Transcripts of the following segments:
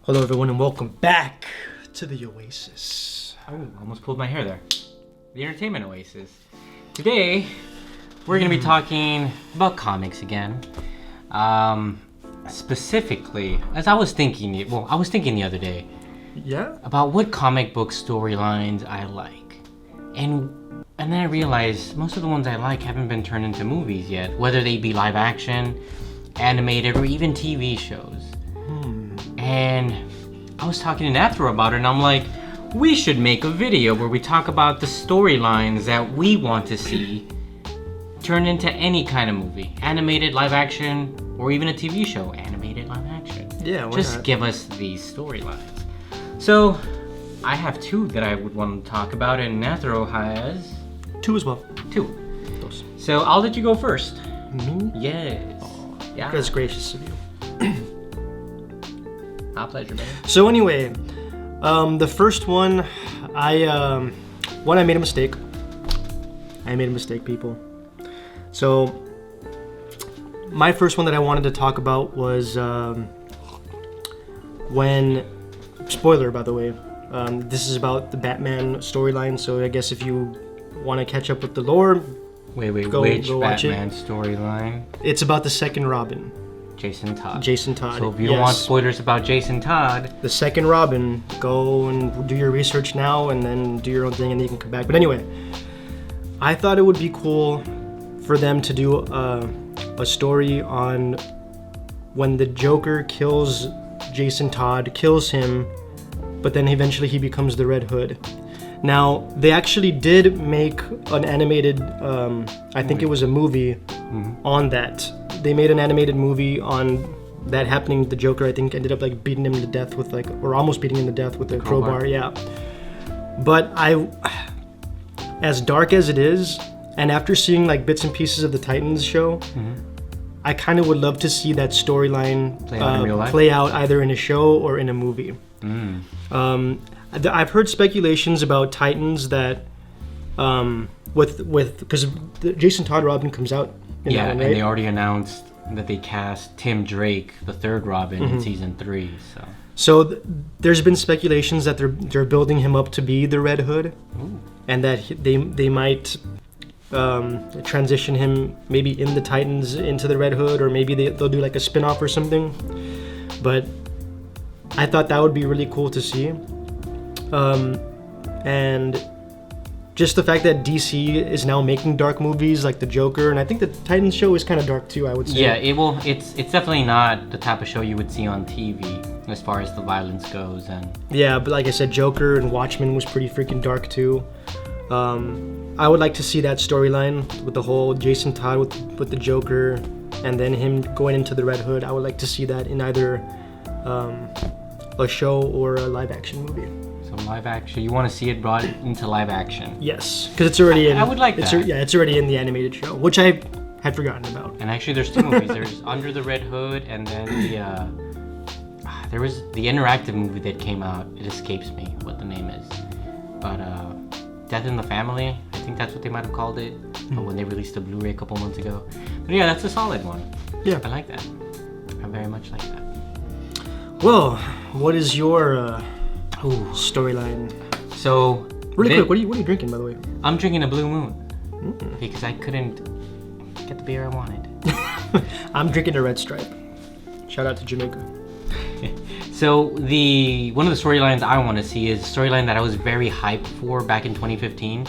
Hello everyone and welcome back to the Oasis. Oh, almost pulled my hair there. The Entertainment Oasis. Today, we're going to be talking about comics again. Specifically, as I was thinking the other day. Yeah? About what comic book storylines I like. And then I realized most of the ones I like haven't been turned into movies yet. Whether they be live action, animated, or even TV shows. And I was talking to Nathurow about it, and I'm like, we should make a video where we talk about the storylines that we want to see turned into any kind of movie. Animated, live action, or even a TV show. Animated, live action. Yeah, why Just not? give us these storylines. So, I have two that I would want to talk about, and Nathurow has... Two as well. Two. Those. So, I'll let you go first. Me? Yes. Yeah. That's gracious of you. My pleasure, man. So anyway, the first one, I made a mistake. I made a mistake, people. So, my first one that I wanted to talk about was when, spoiler by the way, this is about the Batman storyline, so I guess if you want to catch up with the lore, Wait, go which watch it. Batman storyline? It's about the second Robin, Jason Todd. Jason Todd. So if you don't want spoilers about Jason Todd, The second Robin, go and do your research now and then do your own thing and then you can come back. But anyway, I thought it would be cool for them to do a story on when the Joker kills Jason Todd, kills him, but then eventually he becomes the Red Hood. Now, they actually did make an animated, I think it was a movie on that. They made an animated movie on that happening. The Joker, I think, ended up like beating him to death with or almost beating him to death with a crowbar. Yeah. But as dark as it is, and after seeing like bits and pieces of the Titans show, I kind of would love to see that storyline play out either in a show or in a movie. I've heard speculations about Titans that because Jason Todd Robin comes out. yeah, that one, right? and they already announced that they cast Tim Drake, the third Robin, in season 3. So there's been speculations that they're building him up to be the Red Hood, and that they might transition him maybe in the Titans into the Red Hood, or maybe they'll do like a spin-off or something. But I thought that would be really cool to see. And just the fact that DC is now making dark movies like the Joker, and I think the Titans show is kind of dark too, I would say. Yeah, it's definitely not the type of show you would see on TV as far as the violence goes. And yeah, but like I said, Joker and Watchmen was pretty freaking dark too. I would like to see that storyline with the whole Jason Todd with the Joker, and then him going into the Red Hood. I would like to see that in either a show or a live action movie. So live action, you want to see it brought into live action? Yes, because it's already in. I would like that. It's already in the animated show, which I had forgotten about. And actually, there's two movies. There's Under the Red Hood, and then there was the interactive movie that came out. It escapes me what the name is, but Death in the Family. I think that's what they might have called it when they released the Blu-ray a couple months ago. But yeah, that's a solid one. Yeah, I like that. I very much like that. Well, what is your storyline? So really quick, what are you drinking, by the way? I'm drinking a Blue Moon because I couldn't get the beer I wanted. I'm drinking a Red Stripe. Shout out to Jamaica. So one of the storylines I want to see is a storyline that I was very hyped for back in 2015,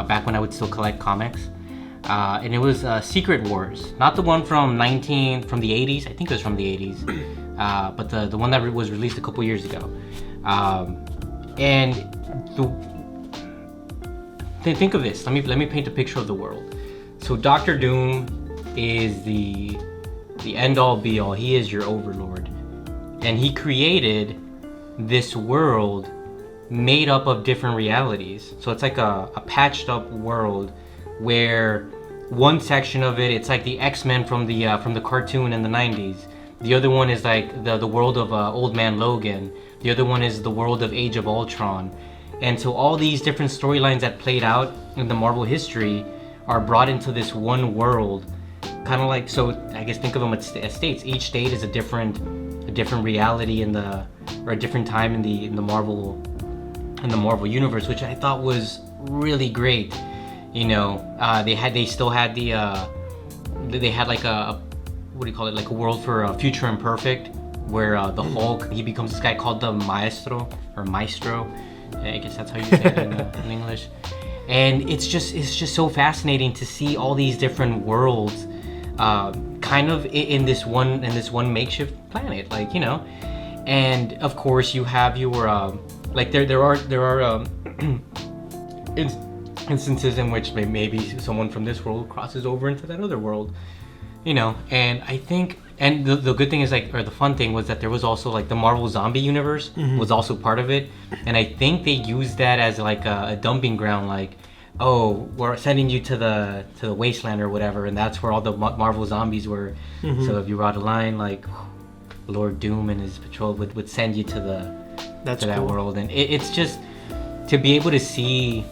back when I would still collect comics, and it was Secret Wars, not the one from the 80s. I think it was from the 80s, but the one that was released a couple years ago. And think of this. Let me paint a picture of the world. So Dr. Doom is the end all be all. He is your overlord. And he created this world made up of different realities. So it's like a patched up world where one section of it's like the X-Men from the cartoon in the 90s. The other one is like the world of Old Man Logan. The other one is the world of Age of Ultron. And so all these different storylines that played out in the Marvel history are brought into this one world. Kind of like, so I guess think of them as states. Each state is a different reality in the or a different time in the Marvel universe, which I thought was really great. You know, they still had they had like a, what do you call it, like a world for Future Imperfect, where the Hulk, he becomes this guy called the Maestro. I guess that's how you say it in English. And it's just so fascinating to see all these different worlds, kind of in this one makeshift planet, like, you know. And of course you have your like there are instances in which maybe someone from this world crosses over into that other world, you know. And I think, and the good thing is, like, or the fun thing was that there was also like the Marvel Zombie universe was also part of it, and I think they used that as like a dumping ground, like, oh, we're sending you to the wasteland or whatever, and that's where all the Marvel zombies were. So if you were out of line, like, Lord Doom and his patrol would send you to that world. And it's just to be able to see,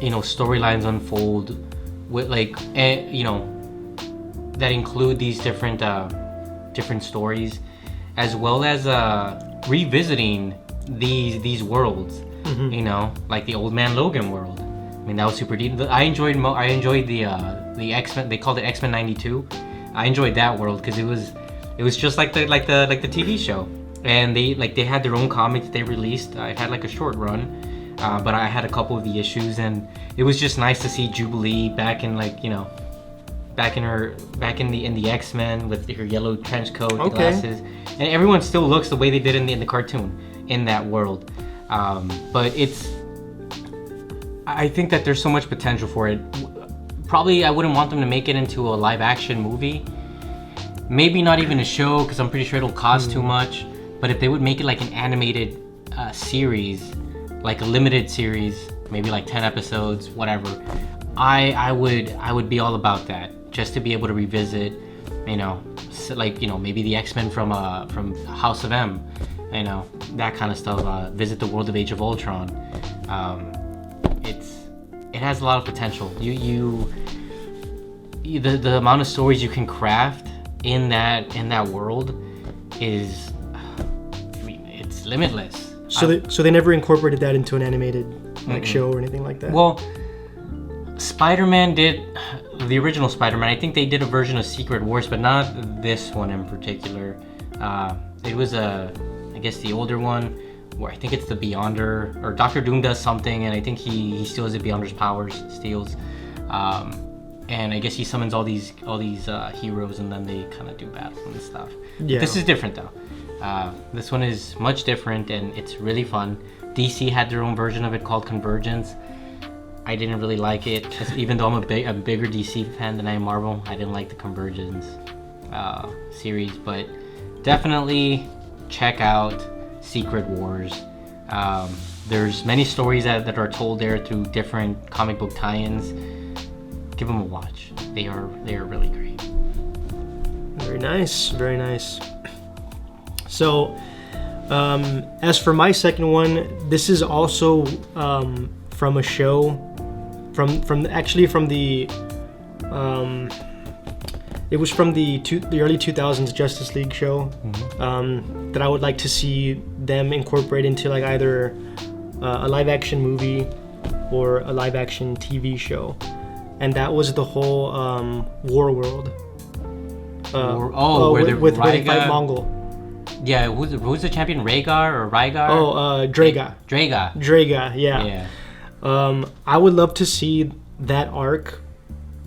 you know, storylines unfold with, like, you know, that include these different stories, as well as revisiting these worlds, you know, like the Old Man Logan world. I mean, that was super deep. I enjoyed the X-Men. They called it X-Men '92. I enjoyed that world because it was just like the TV show, and they had their own comics they released. It had like a short run, but I had a couple of the issues, and it was just nice to see Jubilee back in, like, you know, back in the X-Men with her yellow trench coat, glasses, and everyone still looks the way they did in the cartoon in that world. But I think that there's so much potential for it. Probably I wouldn't want them to make it into a live action movie. Maybe not even a show, because I'm pretty sure it'll cost too much. But if they would make it like an animated series, like a limited series, maybe like 10 episodes, whatever, I would be all about that, just to be able to revisit, you know, like, you know, maybe the X-Men from House of M, you know, that kind of stuff. Visit the world of Age of Ultron. It has a lot of potential. The amount of stories you can craft in that world is, I mean, it's limitless. So they never incorporated that into an animated show or anything like that? Well, Spider-Man did, the original Spider-Man, I think they did a version of Secret Wars, but not this one in particular. It was I guess the older one, where I think it's the Beyonder, or Doctor Doom does something, and I think he steals the Beyonder's powers, and I guess he summons all these heroes, and then they kind of do battle and stuff. Yeah. This is different though. This one is much different, and it's really fun. DC had their own version of it called Convergence. I didn't really like it, even though I'm a bigger DC fan than I am Marvel. I didn't like the Convergence series, but definitely check out Secret Wars. There's many stories that are told there through different comic book tie-ins. Give them a watch. They are really great. Very nice, very nice. So, as for my second one, this is also from a show, it was from the early 2000s Justice League show, that I would like to see them incorporate into, like, either a live action movie or a live action TV show, and that was the whole War World. Where they fight Mongol. Yeah, who's the champion? Rhaegar or Rygar? Draga. Draga, yeah. I would love to see that arc.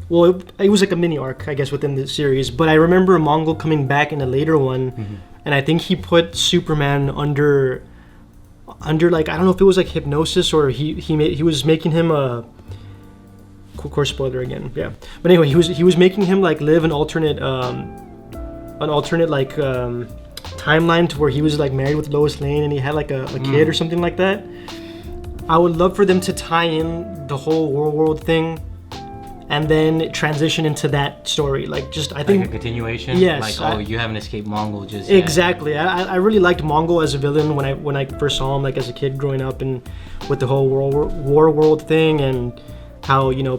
Well, it was like a mini arc, I guess, within the series. But I remember Mongol coming back in a later one, and I think he put Superman under like, I don't know if it was like hypnosis, or he was making him a. Of course, spoiler again. Yeah, but anyway, he was making him like live an alternate like timeline to where he was like married with Lois Lane and he had like a kid or something like that. I would love for them to tie in the whole War World thing, and then transition into that story. Like, just, I think, like a continuation. Yes. Like, you haven't escaped Mongol just yet. Exactly. I really liked Mongol as a villain when I first saw him, like, as a kid growing up, and with the whole War World thing, and how, you know,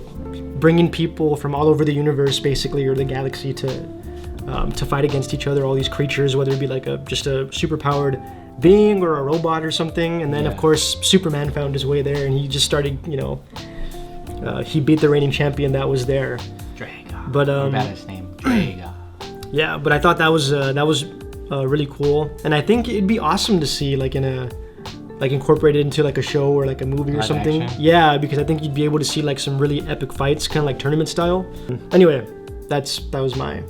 bringing people from all over the universe, basically, or the galaxy, to fight against each other, all these creatures, whether it be like just a superpowered being or a robot or something. And then of Yeah. course Superman found his way there, and he just started, he beat the reigning champion that was there. Draga. But Badass name. Draga. yeah, but I thought that was really cool, and I think it'd be awesome to see like incorporated into like a show or like a movie or Live something. action. Yeah, because I think you'd be able to see like some really epic fights, kind of like tournament style. Anyway, that was my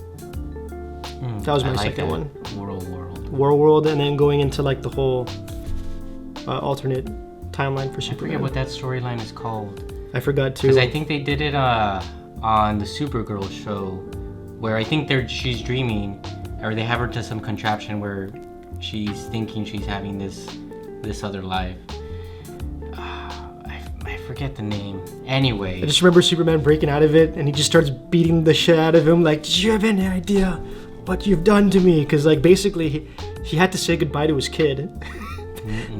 I like second that. one. World. And then going into like the whole alternate timeline for I forget Superman. what that storyline is called. I forgot too. Because I think they did it on the Supergirl show, where I think she's dreaming, or they have her to some contraption where she's thinking she's having this other life. I forget the name. Anyway. I just remember Superman breaking out of it, and he just starts beating the shit out of him. Like, did you have any idea what you've done to me? Because like basically, he had to say goodbye to his kid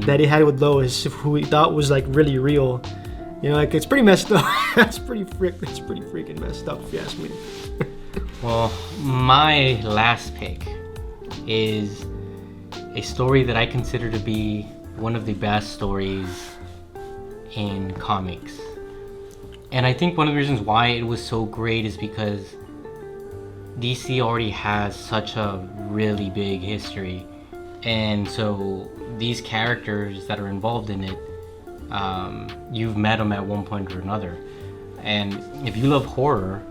that he had with Lois, who he thought was like really real. Like it's pretty messed up. It's pretty freaking messed up, if you ask me. Well, my last pick is a story that I consider to be one of the best stories in comics. And I think one of the reasons why it was so great is because DC already has such a really big history. And so these characters that are involved in it, you've met them at one point or another. And if you love horror,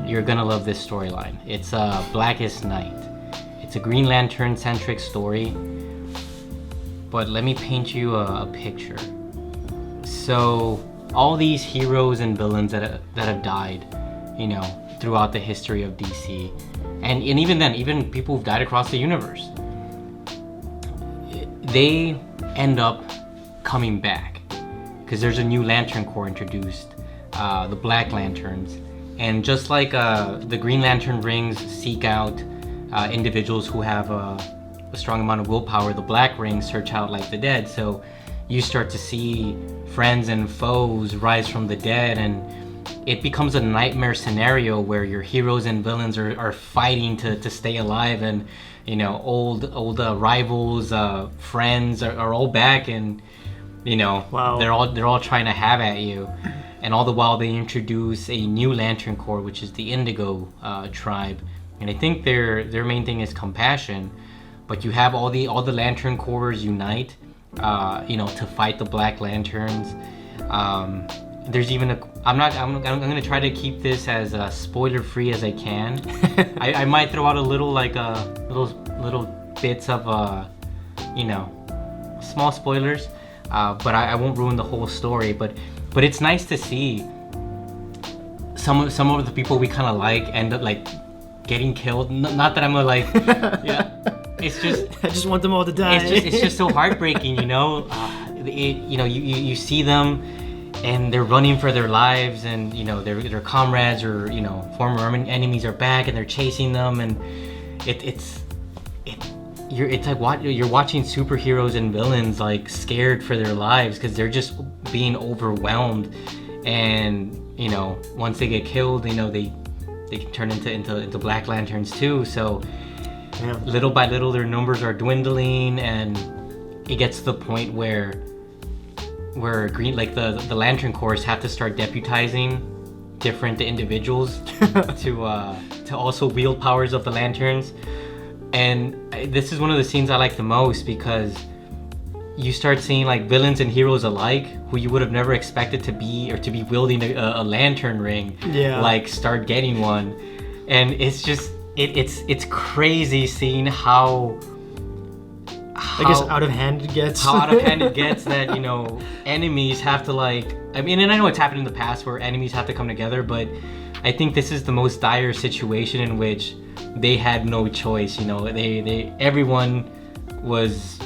you're gonna love this storyline. It's Blackest Night. It's a Green Lantern centric story, but let me paint you a picture. So all these heroes and villains that have died, throughout the history of DC, and even then, even people who've died across the universe, they end up coming back because there's a new Lantern Corps introduced, the Black Lanterns. And just like the Green Lantern rings seek out individuals who have a strong amount of willpower, the Black rings search out like the dead. So you start to see friends and foes rise from the dead, and it becomes a nightmare scenario where your heroes and villains are fighting to stay alive, and old rivals, friends are all back, and Wow. they're all trying to have at you. And all the while they introduce a new Lantern Corps, which is the Indigo tribe. And I think their main thing is compassion. But you have all the Lantern Corps unite, to fight the Black Lanterns. There's even I'm gonna try to keep this as spoiler free as I can. I might throw out a little little bits of small spoilers, but I won't ruin the whole story. But it's nice to see some of the people we kind of like end up like getting killed. Not that I'm yeah. It's just I just want them all to die. It's just so heartbreaking, you see them and they're running for their lives, and their comrades or former enemies are back and they're chasing them, and it's like you're watching superheroes and villains like scared for their lives because they're just being overwhelmed, and once they get killed, they can turn into Black Lanterns too. So Yeah. little by little their numbers are dwindling, and it gets to the point where the Lantern Corps have to start deputizing different individuals to also wield powers of the lanterns. And this is one of the scenes I like the most, because you start seeing like villains and heroes alike who you would have never expected to be wielding a lantern ring, like start getting one. And it's just it's crazy seeing how I guess out of hand it gets. How out of hand it gets that enemies have to and I know it's happened in the past where enemies have to come together, but I think this is the most dire situation in which they had no choice. Everyone was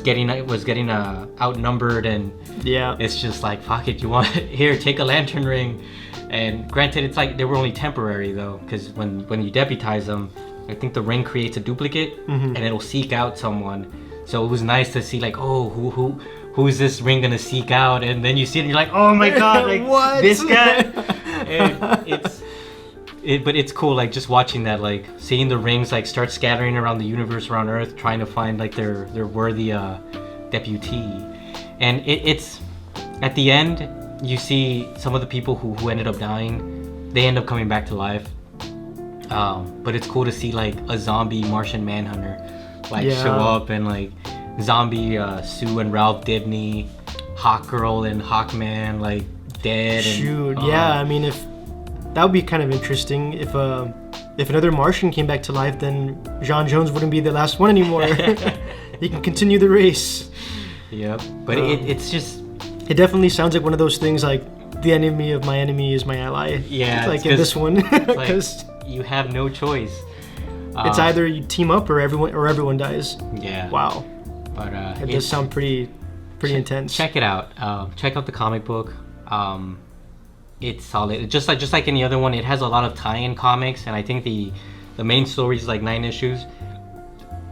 getting outnumbered, and it's just like, fuck it, you want here, take a lantern ring. And granted, it's like they were only temporary though, because when you deputize them, I think the ring creates a duplicate, and it'll seek out someone. So it was nice to see like, oh, who's this ring gonna seek out? And then you see it and you're like, oh my god, like what? This guy. And But it's cool, like just watching that, like seeing the rings like start scattering around the universe, around Earth, trying to find like their worthy deputy. And it's at the end, you see some of the people who ended up dying, they end up coming back to life. But it's cool to see like a zombie Martian Manhunter like show up, and like zombie Sue and Ralph Dibny, Hawk Girl and Hawkman like dead. Shoot, yeah. I mean, if that would be kind of interesting if another Martian came back to life, then John Jones wouldn't be the last one anymore. He can continue the race. Yep. But it's just, it definitely sounds like one of those things like the enemy of my enemy is my ally. Yeah. Like in this one, because like, you have no choice. It's either you team up or everyone dies. Yeah. Wow. But it does sound pretty intense. Check it out. Check out the comic book. It's solid. Just like any other one, it has a lot of tie-in comics, and I think the main story is like 9 issues.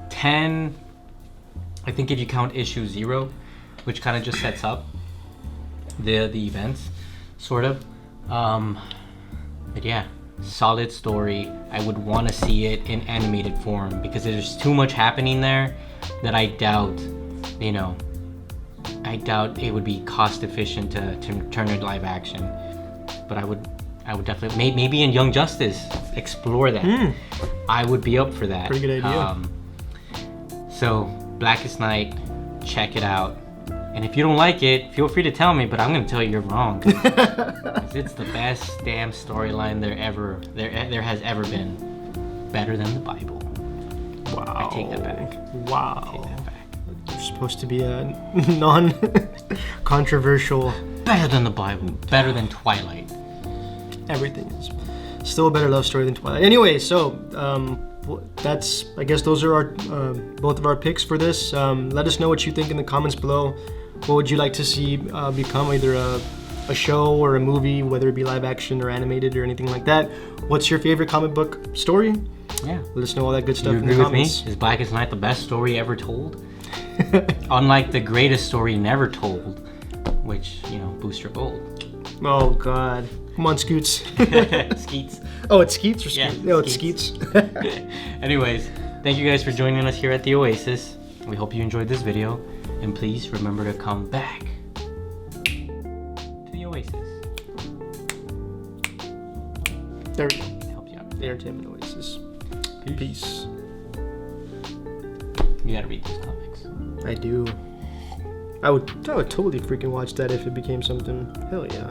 10, I think, if you count issue 0, which kind of just sets up the events, sort of. But yeah, solid story. I would want to see it in animated form because there's too much happening there that I doubt it would be cost efficient to turn it live action. But I would definitely, maybe in Young Justice, explore that. I would be up for that. Pretty good idea. So Blackest Night, check it out. And if you don't like it, feel free to tell me, but I'm gonna tell you you're wrong. 'Cause it's the best damn storyline there has ever been. Better than the Bible. Wow. I take that back. Wow. I take that back. It's supposed to be a non-controversial. Better than the Bible. Better than Twilight. Everything is still a better love story than Twilight. Anyway, so that's, I guess those are our both of our picks for this. Let us know what you think in the comments below. What would you like to see become either a show or a movie, whether it be live action or animated or anything like that? What's your favorite comic book story? Yeah. Let us know all that good stuff You in the agree with comments. me? Is Blackest Night the best story ever told? Unlike the greatest story never told, which, Booster Gold. Oh God. Come on, Scoots. Skeets. Oh, it's Skeets or Skeets? Yeah, No, it's Skeets. Anyways, thank you guys for joining us here at the Oasis. We hope you enjoyed this video, and please remember to come back to the Oasis. There we go. Help you out. The Entertainment Oasis. Peace. You gotta read these comics. I do. I would totally freaking watch that if it became something. Hell yeah.